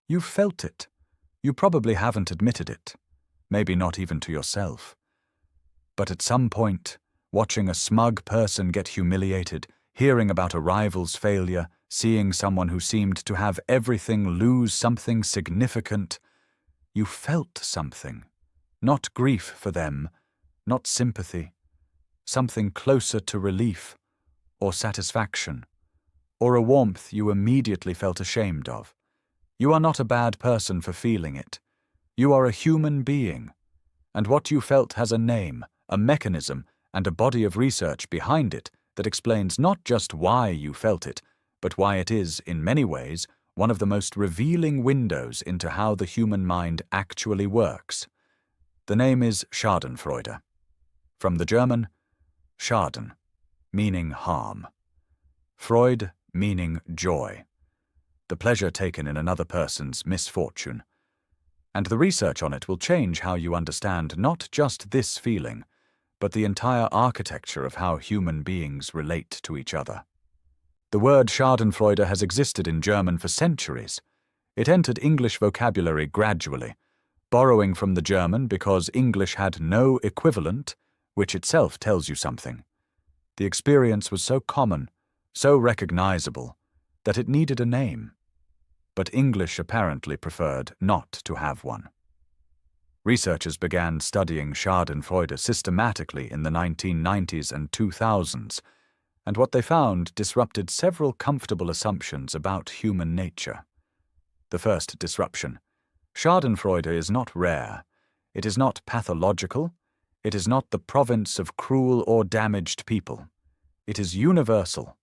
You've felt it. You probably haven't admitted it, maybe not even to yourself. But at some point, watching a smug person get humiliated, hearing about a rival's failure, seeing someone who seemed to have everything lose something significant, you felt something. Not grief for them, not sympathy, something closer to relief, or satisfaction, or a warmth you immediately felt ashamed of. You are not a bad person for feeling it. You are a human being, and what you felt has a name, a mechanism, and a body of research behind it that explains not just why you felt it, but why it is, in many ways, one of the most revealing windows into how the human mind actually works. The name is Schadenfreude. From the German, Schaden, meaning harm. Freud, meaning joy. The pleasure taken in another person's misfortune. And the research on it will change how you understand not just this feeling, but the entire architecture of how human beings relate to each other. The word Schadenfreude has existed in German for centuries. It entered English vocabulary gradually, borrowing from the German because English had no equivalent, which itself tells you something. The experience was so common, so recognizable, that it needed a name. But English apparently preferred not to have one. Researchers began studying Schadenfreude systematically in the 1990s and 2000s, and what they found disrupted several comfortable assumptions about human nature. The first disruption: Schadenfreude is not rare, it is not pathological, it is not the province of cruel or damaged people. It is universal.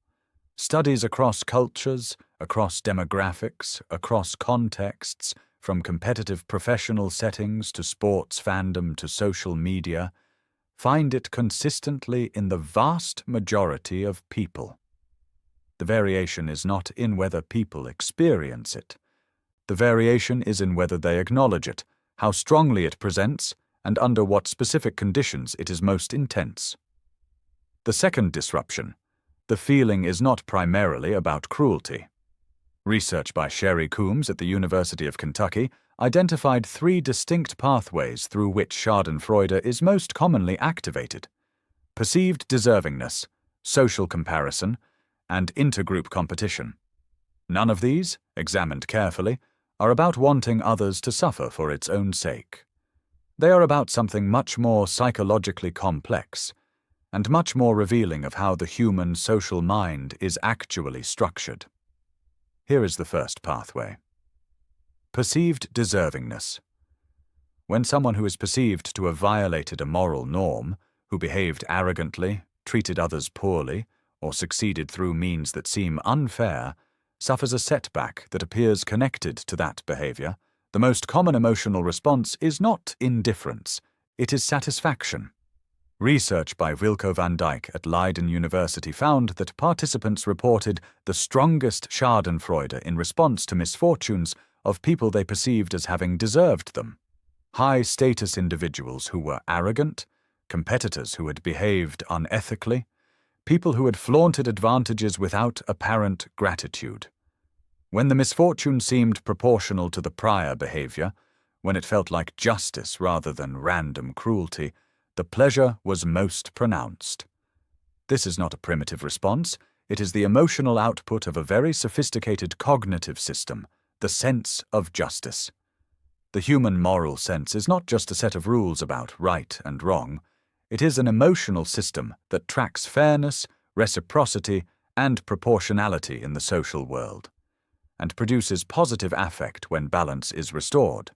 Studies across cultures, across demographics, across contexts, from competitive professional settings to sports fandom to social media, find it consistently in the vast majority of people. The variation is not in whether people experience it. The variation is in whether they acknowledge it, how strongly it presents, and under what specific conditions it is most intense. The second disruption: the feeling is not primarily about cruelty. Research by Sherry Coombs at the University of Kentucky identified 3 distinct pathways through which Schadenfreude is most commonly activated: perceived deservingness, social comparison, and intergroup competition. None of these, examined carefully, are about wanting others to suffer for its own sake. They are about something much more psychologically complex, and much more revealing of how the human social mind is actually structured. Here is the first pathway. Perceived deservingness. When someone who is perceived to have violated a moral norm, who behaved arrogantly, treated others poorly, or succeeded through means that seem unfair, suffers a setback that appears connected to that behavior, the most common emotional response is not indifference, it is satisfaction. Research by Wilco van Dijk at Leiden University found that participants reported the strongest Schadenfreude in response to misfortunes of people they perceived as having deserved them. High-status individuals who were arrogant, competitors who had behaved unethically, people who had flaunted advantages without apparent gratitude. When the misfortune seemed proportional to the prior behavior, when it felt like justice rather than random cruelty, the pleasure was most pronounced. This is not a primitive response, it is the emotional output of a very sophisticated cognitive system, the sense of justice. The human moral sense is not just a set of rules about right and wrong, it is an emotional system that tracks fairness, reciprocity, and proportionality in the social world, and produces positive affect when balance is restored.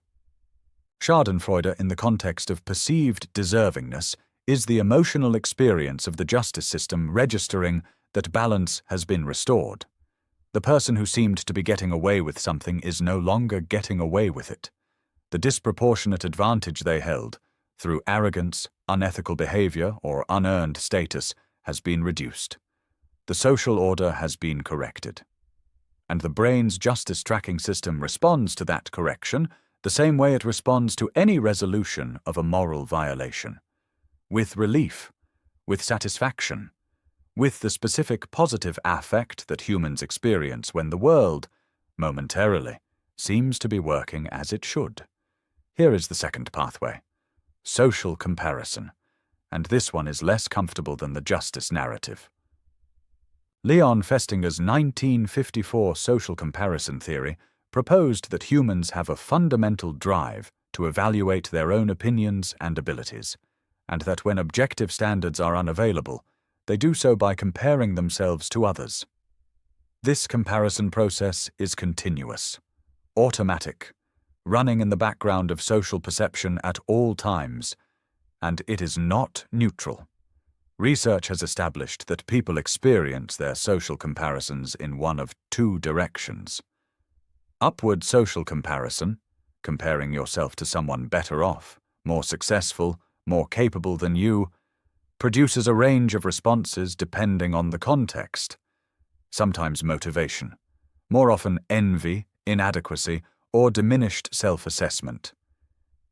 Schadenfreude in the context of perceived deservingness is the emotional experience of the justice system registering that balance has been restored. The person who seemed to be getting away with something is no longer getting away with it. The disproportionate advantage they held, through arrogance, unethical behavior, or unearned status, has been reduced. The social order has been corrected. And the brain's justice tracking system responds to that correction the same way it responds to any resolution of a moral violation. With relief, with satisfaction, with the specific positive affect that humans experience when the world, momentarily, seems to be working as it should. Here is the second pathway: social comparison, and this one is less comfortable than the justice narrative. Leon Festinger's 1954 social comparison theory proposed that humans have a fundamental drive to evaluate their own opinions and abilities, and that when objective standards are unavailable, they do so by comparing themselves to others. This comparison process is continuous, automatic, running in the background of social perception at all times, and it is not neutral. Research has established that people experience their social comparisons in one of two directions. Upward social comparison, comparing yourself to someone better off, more successful, more capable than you, produces a range of responses depending on the context. Sometimes motivation, more often envy, inadequacy, or diminished self-assessment.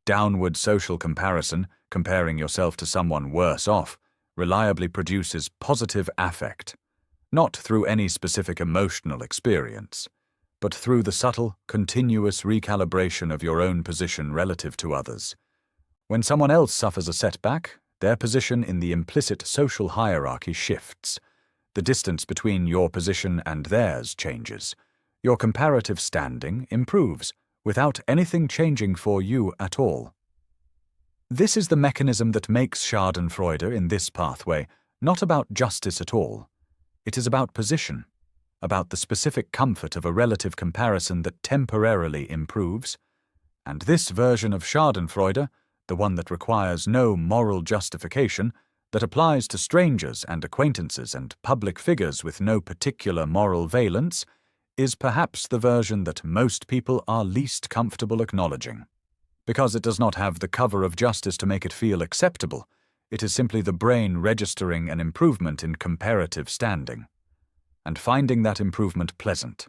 Downward social comparison, comparing yourself to someone worse off, reliably produces positive affect, not through any specific emotional experience, but through the subtle, continuous recalibration of your own position relative to others. When someone else suffers a setback, their position in the implicit social hierarchy shifts. The distance between your position and theirs changes. Your comparative standing improves, without anything changing for you at all. This is the mechanism that makes Schadenfreude in this pathway not about justice at all. It is about position, about the specific comfort of a relative comparison that temporarily improves. And this version of Schadenfreude, the one that requires no moral justification, that applies to strangers and acquaintances and public figures with no particular moral valence, is perhaps the version that most people are least comfortable acknowledging. Because it does not have the cover of justice to make it feel acceptable, it is simply the brain registering an improvement in comparative standing, and finding that improvement pleasant.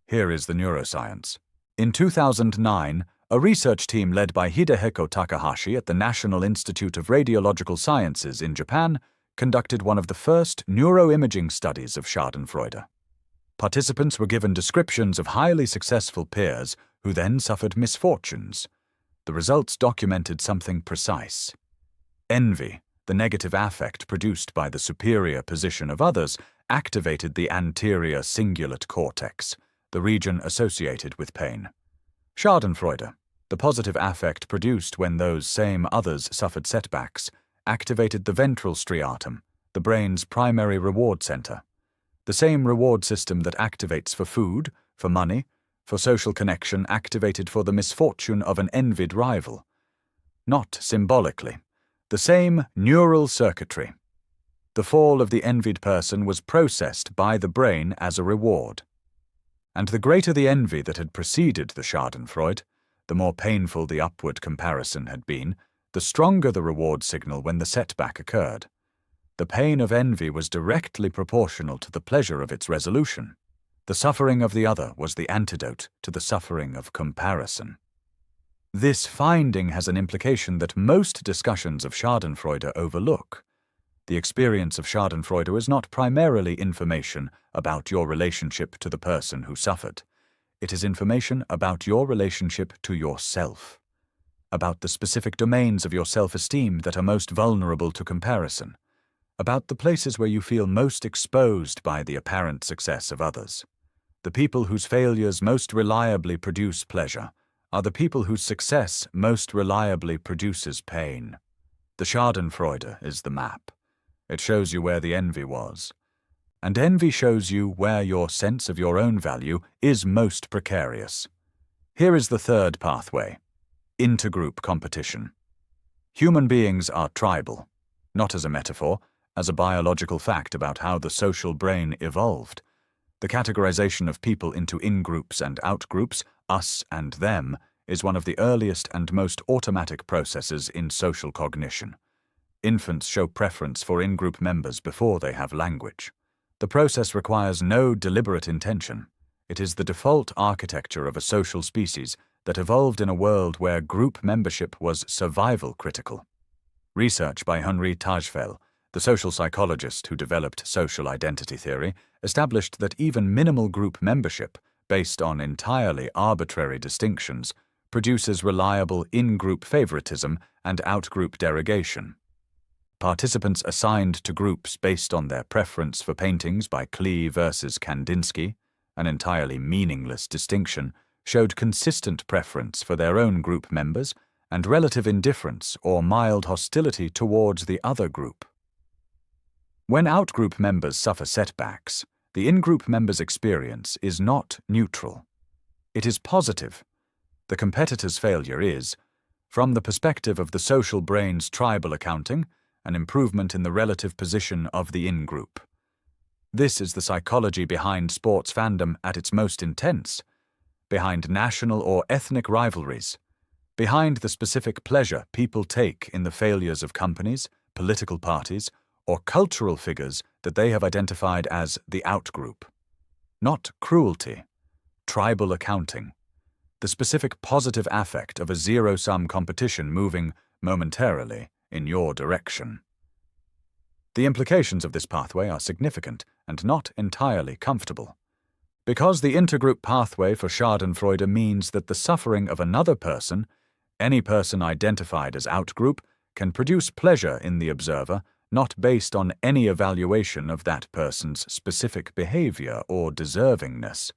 Here is the neuroscience. In 2009, a research team led by Hidehiko Takahashi at the National Institute of Radiological Sciences in Japan conducted one of the first neuroimaging studies of Schadenfreude. Participants were given descriptions of highly successful peers who then suffered misfortunes. The results documented something precise. Envy, the negative affect produced by the superior position of others, activated the anterior cingulate cortex, the region associated with pain. Schadenfreude, the positive affect produced when those same others suffered setbacks, activated the ventral striatum, the brain's primary reward center. The same reward system that activates for food, for money, for social connection activated for the misfortune of an envied rival. Not symbolically. The same neural circuitry. The fall of the envied person was processed by the brain as a reward. And the greater the envy that had preceded the Schadenfreude, the more painful the upward comparison had been, the stronger the reward signal when the setback occurred. The pain of envy was directly proportional to the pleasure of its resolution. The suffering of the other was the antidote to the suffering of comparison. This finding has an implication that most discussions of Schadenfreude overlook. The experience of Schadenfreude is not primarily information about your relationship to the person who suffered. It is information about your relationship to yourself, about the specific domains of your self-esteem that are most vulnerable to comparison, about the places where you feel most exposed by the apparent success of others. The people whose failures most reliably produce pleasure are the people whose success most reliably produces pain. The Schadenfreude is the map. It shows you where the envy was. And envy shows you where your sense of your own value is most precarious. Here is the third pathway: intergroup competition. Human beings are tribal, not as a metaphor, as a biological fact about how the social brain evolved. The categorization of people into in-groups and out-groups, us and them, is one of the earliest and most automatic processes in social cognition. Infants show preference for in-group members before they have language. The process requires no deliberate intention. It is the default architecture of a social species that evolved in a world where group membership was survival critical. Research by Henri Tajfel, the social psychologist who developed social identity theory, established that even minimal group membership, based on entirely arbitrary distinctions produces reliable in-group favoritism and out-group derogation. Participants assigned to groups based on their preference for paintings by Klee versus Kandinsky, an entirely meaningless distinction, showed consistent preference for their own group members and relative indifference or mild hostility towards the other group. When out-group members suffer setbacks, the in-group members' experience is not neutral. It is positive. The competitor's failure is, from the perspective of the social brain's tribal accounting, an improvement in the relative position of the in-group. This is the psychology behind sports fandom at its most intense, behind national or ethnic rivalries, behind the specific pleasure people take in the failures of companies, political parties, or cultural figures that they have identified as the out-group. Not cruelty, tribal accounting, the specific positive affect of a zero-sum competition moving, momentarily, in your direction. The implications of this pathway are significant and not entirely comfortable. Because the intergroup pathway for Schadenfreude means that the suffering of another person, any person identified as outgroup, can produce pleasure in the observer not based on any evaluation of that person's specific behavior or deservingness,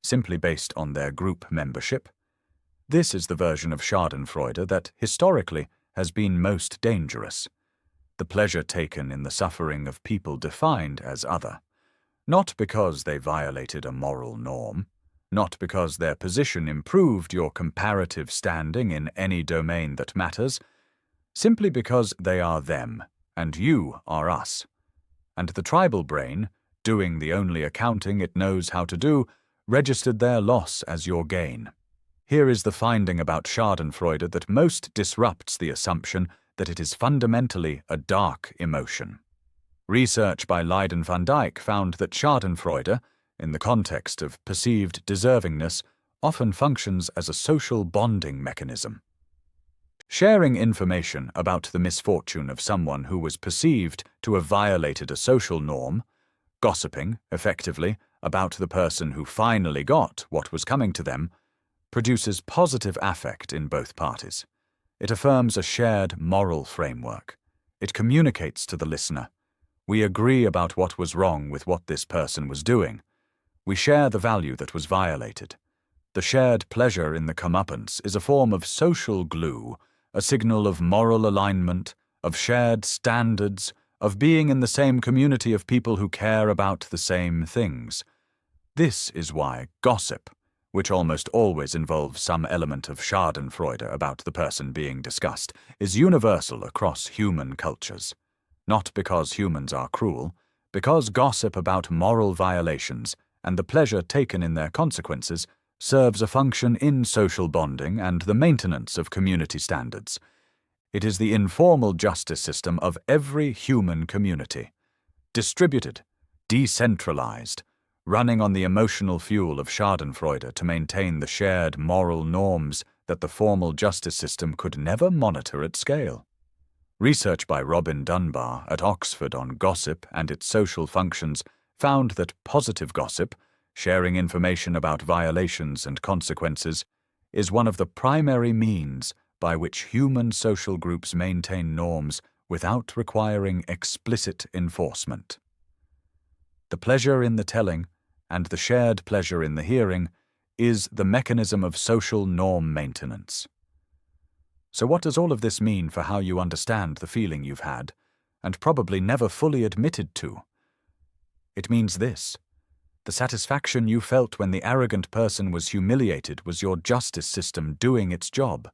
simply based on their group membership. This is the version of Schadenfreude that, historically, has been most dangerous. The pleasure taken in the suffering of people defined as other, not because they violated a moral norm, not because their position improved your comparative standing in any domain that matters, simply because they are them, and you are us. And the tribal brain, doing the only accounting it knows how to do, registered their loss as your gain. Here is the finding about Schadenfreude that most disrupts the assumption that it is fundamentally a dark emotion. Research by Leiden van Dijk found that Schadenfreude, in the context of perceived deservingness, often functions as a social bonding mechanism. Sharing information about the misfortune of someone who was perceived to have violated a social norm, gossiping, effectively, about the person who finally got what was coming to them, produces positive affect in both parties. It affirms a shared moral framework. It communicates to the listener. We agree about what was wrong with what this person was doing. We share the value that was violated. The shared pleasure in the comeuppance is a form of social glue, a signal of moral alignment, of shared standards, of being in the same community of people who care about the same things. This is why gossip, which almost always involves some element of Schadenfreude about the person being discussed, is universal across human cultures. Not because humans are cruel, because gossip about moral violations and the pleasure taken in their consequences serves a function in social bonding and the maintenance of community standards. It is the informal justice system of every human community, distributed, decentralized, running on the emotional fuel of Schadenfreude to maintain the shared moral norms that the formal justice system could never monitor at scale. Research by Robin Dunbar at Oxford on gossip and its social functions found that positive gossip, sharing information about violations and consequences, is one of the primary means by which human social groups maintain norms without requiring explicit enforcement. The pleasure in the telling, and the shared pleasure in the hearing, is the mechanism of social norm maintenance. So what does all of this mean for how you understand the feeling you've had, and probably never fully admitted to? It means this. The satisfaction you felt when the arrogant person was humiliated was your justice system doing its job.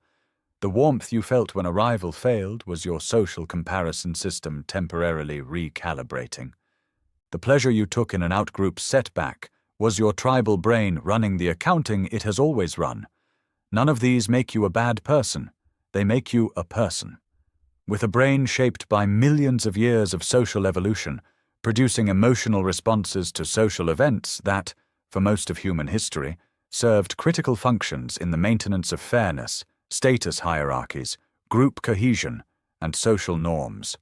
The warmth you felt when a rival failed was your social comparison system temporarily recalibrating. The pleasure you took in an outgroup setback was your tribal brain running the accounting it has always run. None of these make you a bad person. They make you a person. With a brain shaped by millions of years of social evolution, producing emotional responses to social events that, for most of human history, served critical functions in the maintenance of fairness, status hierarchies, group cohesion, and social norms.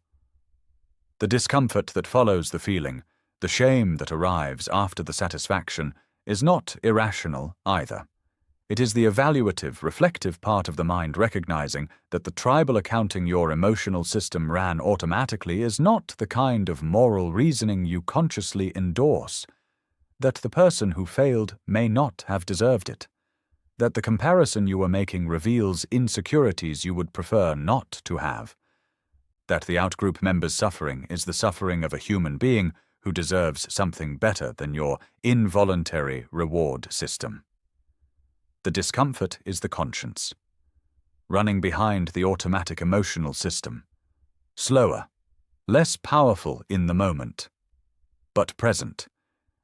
The discomfort that follows the feeling, the shame that arrives after the satisfaction, is not irrational either. It is the evaluative, reflective part of the mind recognizing that the tribal accounting your emotional system ran automatically is not the kind of moral reasoning you consciously endorse, that the person who failed may not have deserved it, that the comparison you were making reveals insecurities you would prefer not to have, that the outgroup member's suffering is the suffering of a human being who deserves something better than your involuntary reward system. The discomfort is the conscience, running behind the automatic emotional system, slower, less powerful in the moment, but present,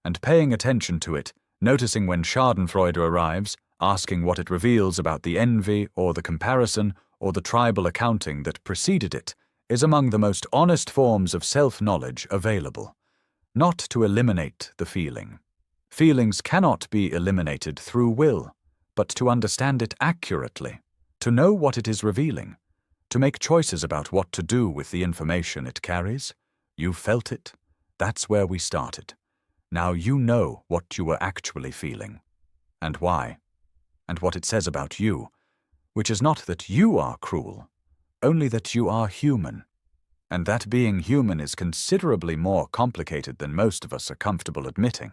and paying attention to it, noticing when Schadenfreude arrives, asking what it reveals about the envy or the comparison or the tribal accounting that preceded it, is among the most honest forms of self-knowledge available. Not to eliminate the feeling. Feelings cannot be eliminated through will, but to understand it accurately, to know what it is revealing, to make choices about what to do with the information it carries. You felt it. That's where we started. Now you know what you were actually feeling, and why, and what it says about you, which is not that you are cruel, only that you are human, and that being human is considerably more complicated than most of us are comfortable admitting.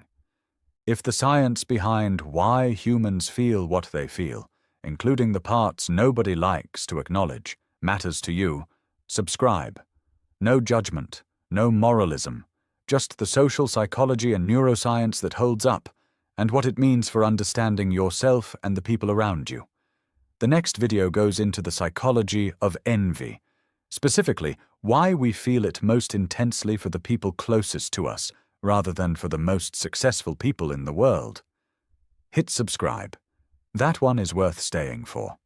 If the science behind why humans feel what they feel, including the parts nobody likes to acknowledge, matters to you, subscribe. No judgment, no moralism, just the social psychology and neuroscience that holds up, and what it means for understanding yourself and the people around you. The next video goes into the psychology of envy, specifically why we feel it most intensely for the people closest to us, rather than for the most successful people in the world. Hit subscribe. That one is worth staying for.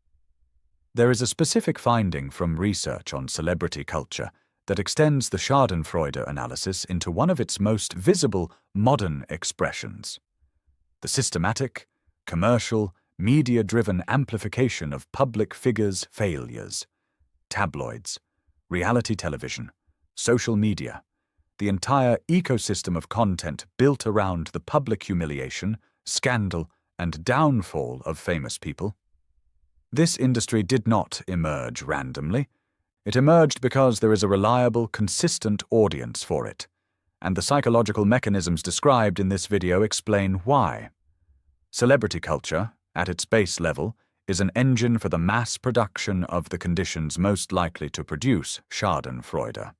There is a specific finding from research on celebrity culture that extends the Schadenfreude analysis into one of its most visible modern expressions: the systematic, commercial, media-driven amplification of public figures' failures. Tabloids, reality television, social media, the entire ecosystem of content built around the public humiliation, scandal, and downfall of famous people. This industry did not emerge randomly. It emerged because there is a reliable, consistent audience for it, and the psychological mechanisms described in this video explain why. Celebrity culture, at its base level, is an engine for the mass production of the conditions most likely to produce Schadenfreude.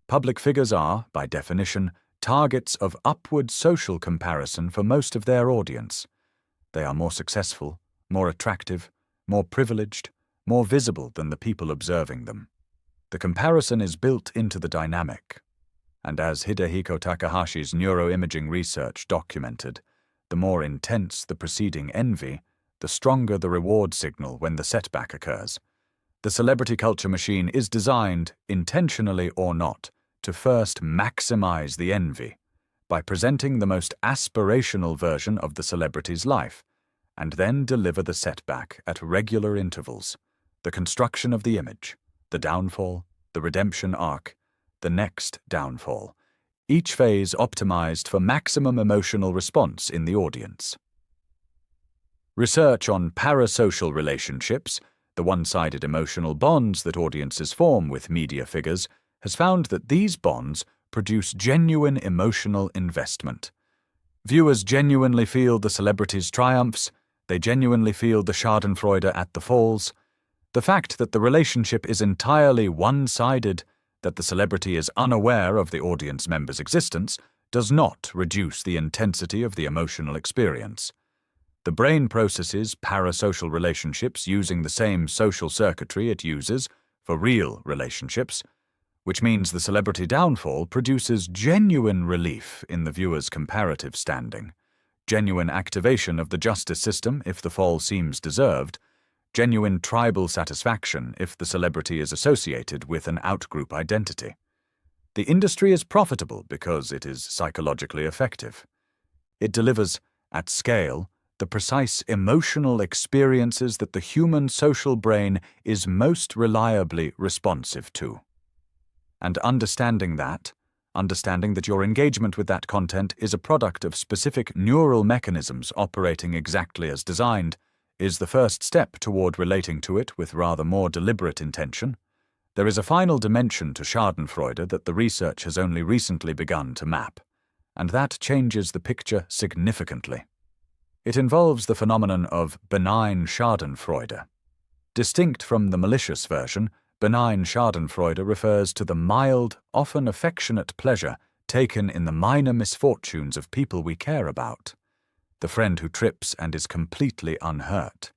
Public figures are, by definition, targets of upward social comparison for most of their audience. They are more successful, more attractive, more privileged, more visible than the people observing them. The comparison is built into the dynamic, and as Hidehiko Takahashi's neuroimaging research documented, the more intense the preceding envy, the stronger the reward signal when the setback occurs. The celebrity culture machine is designed, intentionally or not, to first maximize the envy by presenting the most aspirational version of the celebrity's life, and then deliver the setback at regular intervals, the construction of the image, the downfall, the redemption arc, the next downfall, each phase optimized for maximum emotional response in the audience. Research on parasocial relationships, the one-sided emotional bonds that audiences form with media figures, has found that these bonds produce genuine emotional investment. Viewers genuinely feel the celebrity's triumphs, they genuinely feel the Schadenfreude at the falls. The fact that the relationship is entirely one-sided, that the celebrity is unaware of the audience member's existence, does not reduce the intensity of the emotional experience. The brain processes parasocial relationships using the same social circuitry it uses for real relationships, which means the celebrity downfall produces genuine relief in the viewer's comparative standing, genuine activation of the justice system if the fall seems deserved, genuine tribal satisfaction if the celebrity is associated with an outgroup identity. The industry is profitable because it is psychologically effective. It delivers, at scale, the precise emotional experiences that the human social brain is most reliably responsive to. And understanding that, Understanding that your engagement with that content is a product of specific neural mechanisms operating exactly as designed is the first step toward relating to it with rather more deliberate intention. There is a final dimension to Schadenfreude that the research has only recently begun to map, and that changes the picture significantly. It involves the phenomenon of benign Schadenfreude. Distinct from the malicious version, benign Schadenfreude refers to the mild, often affectionate pleasure taken in the minor misfortunes of people we care about. The friend who trips and is completely unhurt.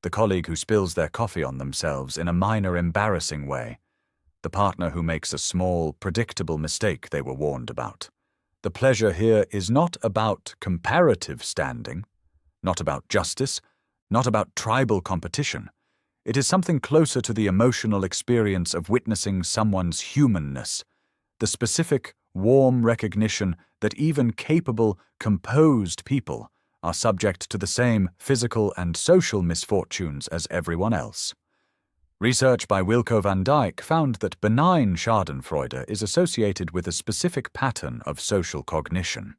The colleague who spills their coffee on themselves in a minor embarrassing way. The partner who makes a small, predictable mistake they were warned about. The pleasure here is not about comparative standing, not about justice, not about tribal competition. It is something closer to the emotional experience of witnessing someone's humanness, the specific, warm recognition that even capable, composed people are subject to the same physical and social misfortunes as everyone else. Research by Wilco van Dijk found that benign Schadenfreude is associated with a specific pattern of social cognition.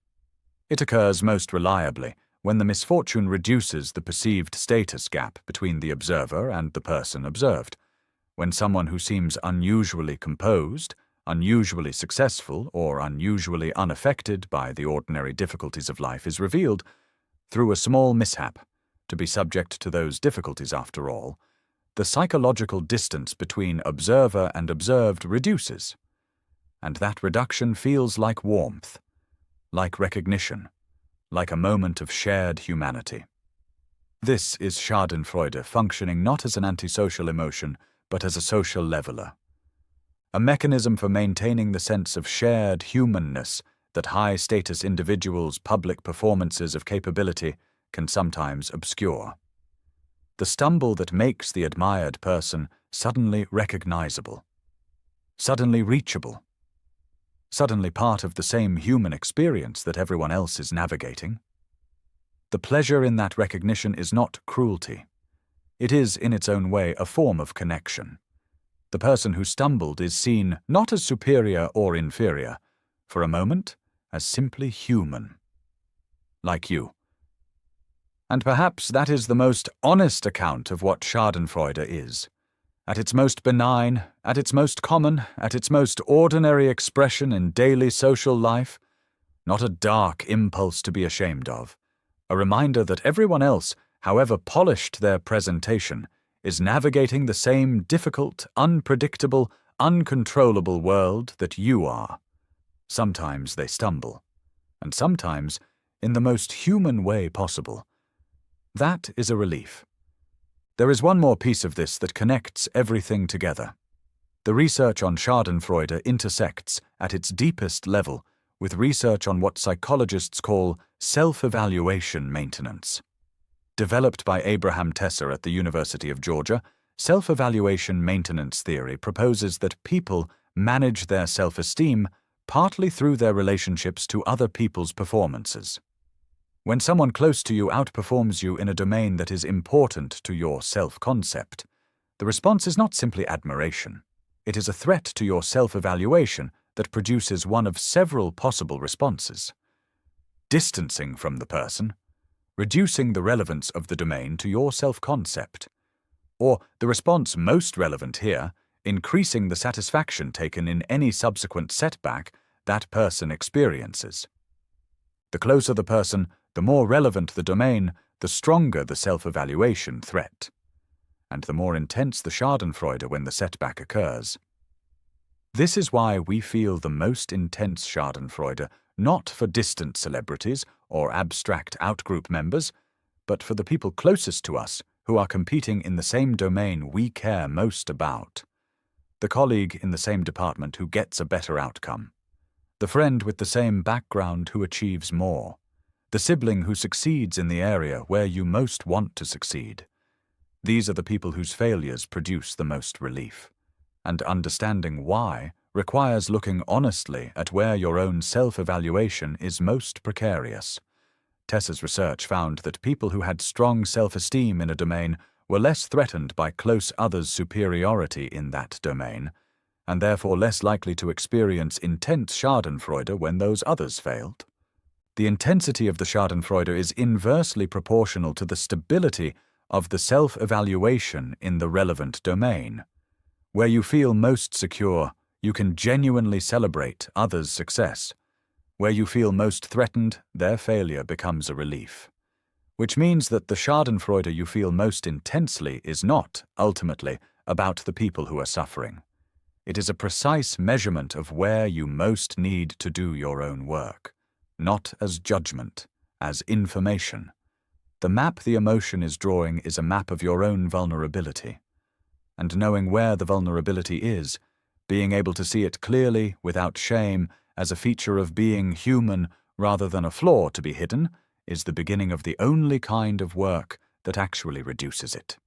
It occurs most reliably when the misfortune reduces the perceived status gap between the observer and the person observed. When someone who seems unusually composed, unusually successful, or unusually unaffected by the ordinary difficulties of life is revealed, through a small mishap, to be subject to those difficulties after all, the psychological distance between observer and observed reduces, and that reduction feels like warmth, like recognition, like a moment of shared humanity. This is Schadenfreude functioning not as an antisocial emotion, but as a social leveler. A mechanism for maintaining the sense of shared humanness that high-status individuals' public performances of capability can sometimes obscure. The stumble that makes the admired person suddenly recognizable, suddenly reachable, suddenly part of the same human experience that everyone else is navigating. The pleasure in that recognition is not cruelty. It is, in its own way, a form of connection. The person who stumbled is seen not as superior or inferior, for a moment, as simply human. Like you. And perhaps that is the most honest account of what Schadenfreude is. At its most benign, at its most common, at its most ordinary expression in daily social life, not a dark impulse to be ashamed of, a reminder that everyone else, however polished their presentation, is navigating the same difficult, unpredictable, uncontrollable world that you are. Sometimes they stumble, and sometimes in the most human way possible. That is a relief. There is one more piece of this that connects everything together. The research on Schadenfreude intersects, at its deepest level, with research on what psychologists call self-evaluation maintenance. Developed by Abraham Tesser at the University of Georgia, self-evaluation maintenance theory proposes that people manage their self-esteem partly through their relationships to other people's performances. When someone close to you outperforms you in a domain that is important to your self-concept, the response is not simply admiration. It is a threat to your self-evaluation that produces one of several possible responses. Distancing from the person, reducing the relevance of the domain to your self-concept, or the response most relevant here, increasing the satisfaction taken in any subsequent setback that person experiences. The closer the person, the more relevant the domain, the stronger the self-evaluation threat, and the more intense the Schadenfreude when the setback occurs. This is why we feel the most intense Schadenfreude not for distant celebrities or abstract outgroup members, but for the people closest to us who are competing in the same domain we care most about. The colleague in the same department who gets a better outcome. The friend with the same background who achieves more. The sibling who succeeds in the area where you most want to succeed. These are the people whose failures produce the most relief. And understanding why requires looking honestly at where your own self-evaluation is most precarious. Tesser's research found that people who had strong self-esteem in a domain were less threatened by close others' superiority in that domain, and therefore less likely to experience intense Schadenfreude when those others failed. The intensity of the Schadenfreude is inversely proportional to the stability of the self-evaluation in the relevant domain. Where you feel most secure, you can genuinely celebrate others' success. Where you feel most threatened, their failure becomes a relief. Which means that the Schadenfreude you feel most intensely is not, ultimately, about the people who are suffering. It is a precise measurement of where you most need to do your own work, not as judgment, as information. The map the emotion is drawing is a map of your own vulnerability. And knowing where the vulnerability is, being able to see it clearly, without shame, as a feature of being human rather than a flaw to be hidden, is the beginning of the only kind of work that actually reduces it.